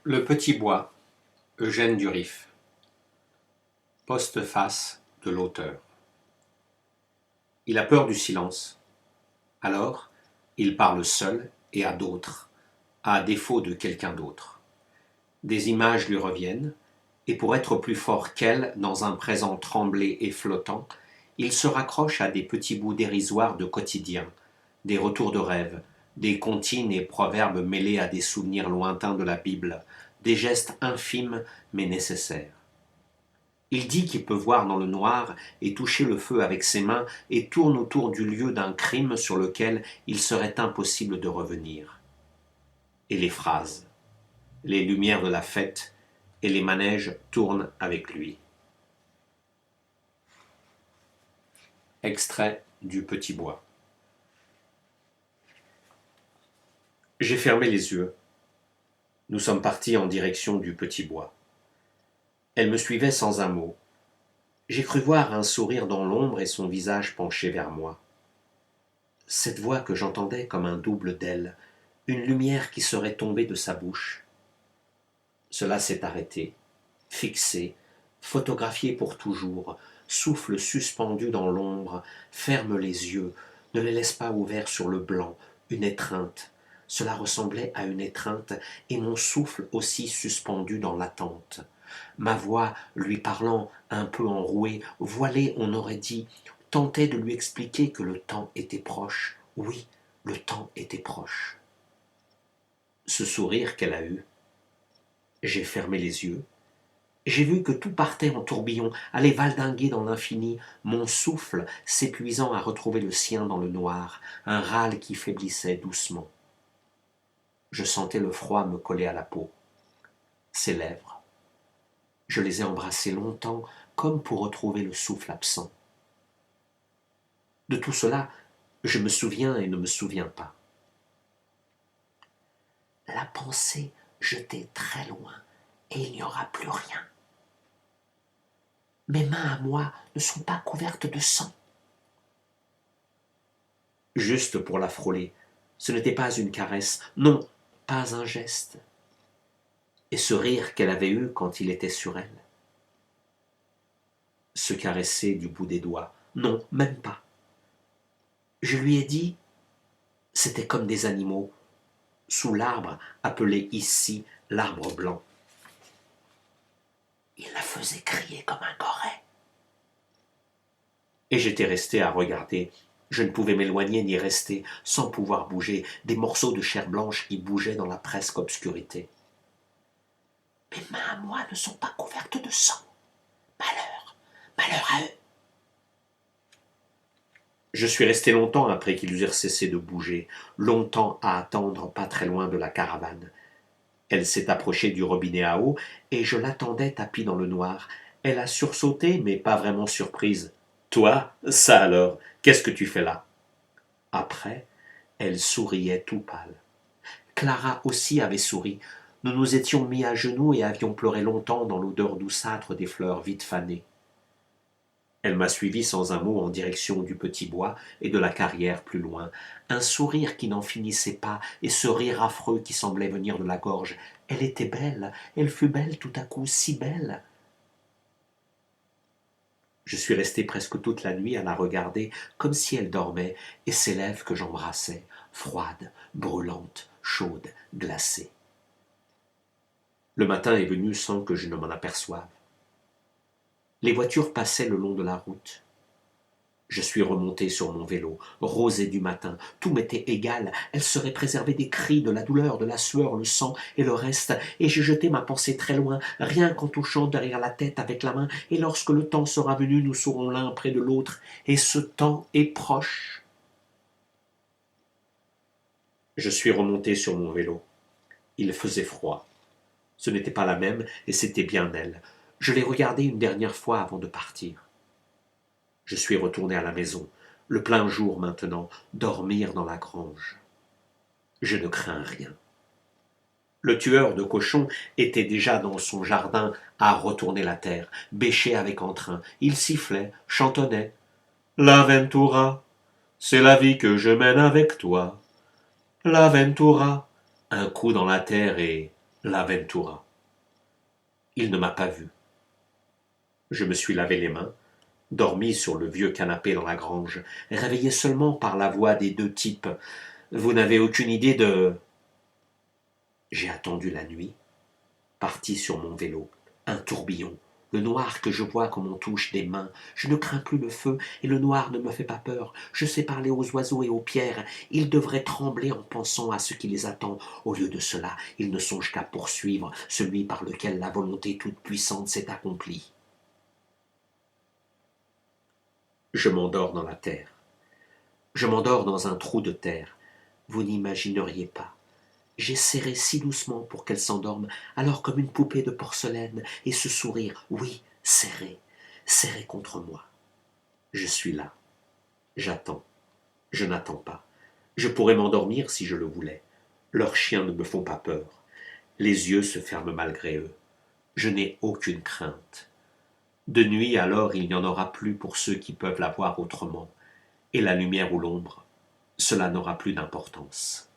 Le petit bois, Eugène Durif. Postface de l'auteur. Il a peur du silence. Alors, il parle seul et à d'autres, à défaut de quelqu'un d'autre. Des images lui reviennent, et pour être plus fort qu'elles, dans un présent tremblé et flottant, il se raccroche à des petits bouts dérisoires de quotidien, des retours de rêve, des comptines et proverbes mêlés à des souvenirs lointains de la Bible, des gestes infimes mais nécessaires. Il dit qu'il peut voir dans le noir et toucher le feu avec ses mains et tourne autour du lieu d'un crime sur lequel il serait impossible de revenir. Et les phrases, les lumières de la fête et les manèges tournent avec lui. Extrait du Petit Bois. J'ai fermé les yeux. Nous sommes partis en direction du Petit Bois. Elle me suivait sans un mot. J'ai cru voir un sourire dans l'ombre et son visage penché vers moi. Cette voix que j'entendais comme un double d'elle, une lumière qui serait tombée de sa bouche. Cela s'est arrêté, fixé, photographié pour toujours, souffle suspendu dans l'ombre, ferme les yeux, ne les laisse pas ouverts sur le blanc, une étreinte. Cela ressemblait à une étreinte, et mon souffle aussi suspendu dans l'attente. Ma voix, lui parlant, un peu enrouée, voilée on aurait dit, tentait de lui expliquer que le temps était proche. Oui, le temps était proche. Ce sourire qu'elle a eu, j'ai fermé les yeux. J'ai vu que tout partait en tourbillon, allait valdinguer dans l'infini, mon souffle s'épuisant à retrouver le sien dans le noir, un râle qui faiblissait doucement. Je sentais le froid me coller à la peau. Ses lèvres. Je les ai embrassées longtemps, comme pour retrouver le souffle absent. De tout cela, je me souviens et ne me souviens pas. La pensée jetée très loin, et il n'y aura plus rien. Mes mains à moi ne sont pas couvertes de sang. Juste pour la frôler, ce n'était pas une caresse, non, pas un geste. Et ce rire qu'elle avait eu quand il était sur elle. Se caresser du bout des doigts, non, même pas. Je lui ai dit, c'était comme des animaux, sous l'arbre appelé ici l'arbre blanc. Il la faisait crier comme un goret. Et j'étais resté à regarder. Je ne pouvais m'éloigner ni rester, sans pouvoir bouger, des morceaux de chair blanche qui bougeaient dans la presque obscurité. Mes mains à moi ne sont pas couvertes de sang. Malheur, malheur à eux. Je suis resté longtemps après qu'ils eurent cessé de bouger, longtemps à attendre pas très loin de la caravane. Elle s'est approchée du robinet à eau, et je l'attendais tapie dans le noir. Elle a sursauté, mais pas vraiment surprise. « Toi, ça alors, qu'est-ce que tu fais là ?» Après, elle souriait tout pâle. Clara aussi avait souri. Nous nous étions mis à genoux et avions pleuré longtemps dans l'odeur douceâtre des fleurs vite fanées. Elle m'a suivi sans un mot en direction du petit bois et de la carrière plus loin, un sourire qui n'en finissait pas et ce rire affreux qui semblait venir de la gorge. Elle était belle, elle fut belle tout à coup, si belle. Je suis resté presque toute la nuit à la regarder comme si elle dormait, et ses lèvres que j'embrassais, froides, brûlantes, chaudes, glacées. Le matin est venu sans que je ne m'en aperçoive. Les voitures passaient le long de la route. Je suis remonté sur mon vélo, rosé du matin, tout m'était égal, elle serait préservée des cris, de la douleur, de la sueur, le sang et le reste, et j'ai jeté ma pensée très loin, rien qu'en touchant derrière la tête avec la main, et lorsque le temps sera venu, nous serons l'un près de l'autre, et ce temps est proche. Je suis remonté sur mon vélo. Il faisait froid. Ce n'était pas la même, et c'était bien elle. Je l'ai regardée une dernière fois avant de partir. Je suis retourné à la maison, le plein jour maintenant, dormir dans la grange. Je ne crains rien. Le tueur de cochons était déjà dans son jardin à retourner la terre, bêché avec entrain. Il sifflait, chantonnait. « La Ventura, c'est la vie que je mène avec toi. La Ventura. » Un coup dans la terre et La Ventura. Il ne m'a pas vu. Je me suis lavé les mains, dormi sur le vieux canapé dans la grange, réveillé seulement par la voix des deux types. Vous n'avez aucune idée de... J'ai attendu la nuit, parti sur mon vélo, un tourbillon, le noir que je vois comme on touche des mains. Je ne crains plus le feu, et le noir ne me fait pas peur. Je sais parler aux oiseaux et aux pierres. Ils devraient trembler en pensant à ce qui les attend. Au lieu de cela, ils ne songent qu'à poursuivre celui par lequel la volonté toute-puissante s'est accomplie. Je m'endors dans la terre. Je m'endors dans un trou de terre. Vous n'imagineriez pas. J'ai serré si doucement pour qu'elle s'endorme, alors comme une poupée de porcelaine, et ce sourire, oui, serré, serré contre moi. Je suis là. J'attends. Je n'attends pas. Je pourrais m'endormir si je le voulais. Leurs chiens ne me font pas peur. Les yeux se ferment malgré eux. Je n'ai aucune crainte. De nuit, alors, il n'y en aura plus pour ceux qui peuvent la voir autrement. Et la lumière ou l'ombre, cela n'aura plus d'importance.